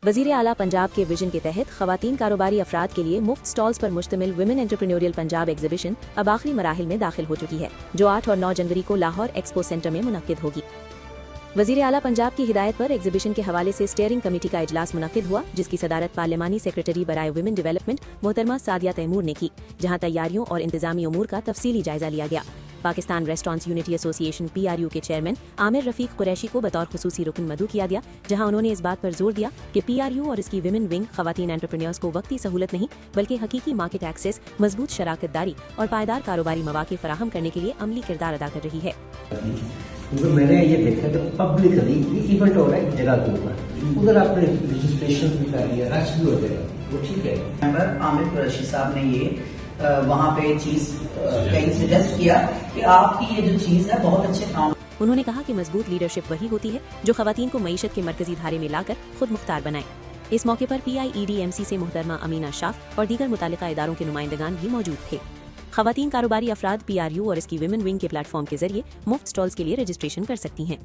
वज़ीर आला पंजाब के विजन के तहत ख़वातीन कारोबारी अफराद के लिए मुफ्त स्टॉल्स पर मुश्तमिल विमेन एंटरप्रेन्योरियल पंजाब एग्जीबिशन अब आखिरी मराहिल में दाखिल हो चुकी है, जो 8 और 9 जनवरी को लाहौर एक्सपो सेंटर में मुनक्किद होगी। वज़ीर आला पंजाब की हिदायत पर एग्जीबिशन के हवाले से स्टीयरिंग कमेटी का इजलास मुनक्किद हुआ, जिसकी सदारत पार्लिमानी सेक्रेटरी बराए विमेन डेवलपमेंट मोहतरमा सादिया तैमूर ने की, जहां तैयारियों और इंतजामी उमूर का तफसीली जायजा लिया गया। Pakistan restaurants unity association PRU के चेयरमैन आमिर रफीक कुरैशी को बतौर खुसूसी रुकन मदऊ किया गया, जहां उन्होंने इस बात पर जोर दिया कि PRU और इसकी विमेन विंग खवातीन एंटरप्रेन्योर्स को वक्ती सहूलत नहीं बल्कि हकीकी मार्केट एक्सेस, मजबूत शराकत दारी और पायदार कारोबारी मौके फराहम करने के लिए अमली किरदार अदा कर रही है। क्योंकि मैंने ये देखा कि पब्लिकली इवेंट हो रहा है जगह के ऊपर, उधर आपने रजिस्ट्रेशन भी कर लिया, रश भी हो जाएगा, वो ठीक है। मेंबर आमिर कुरैशी साहब ने ये वहाँ पे चीज कहीं सजेस्ट किया कि आपकी ये जो चीज है बहुत अच्छे काम। उन्होंने कहा कि मजबूत लीडरशिप वही होती है जो खवातीन को मईशत के मरकजी धारे में लाकर खुद मुख्तार बनाए। इस मौके पर PIEDMC से मोहतरमा अमीना शाफ और दीगर मुतालिका इदारों के नुमाइंदगान भी मौजूद थे। खवातीन कारोबारी अफराद PRU और इसकी विमेन विंग के प्लेटफॉर्म के जरिए मुफ्त स्टॉल्स के लिए रजिस्ट्रेशन कर सकती हैं।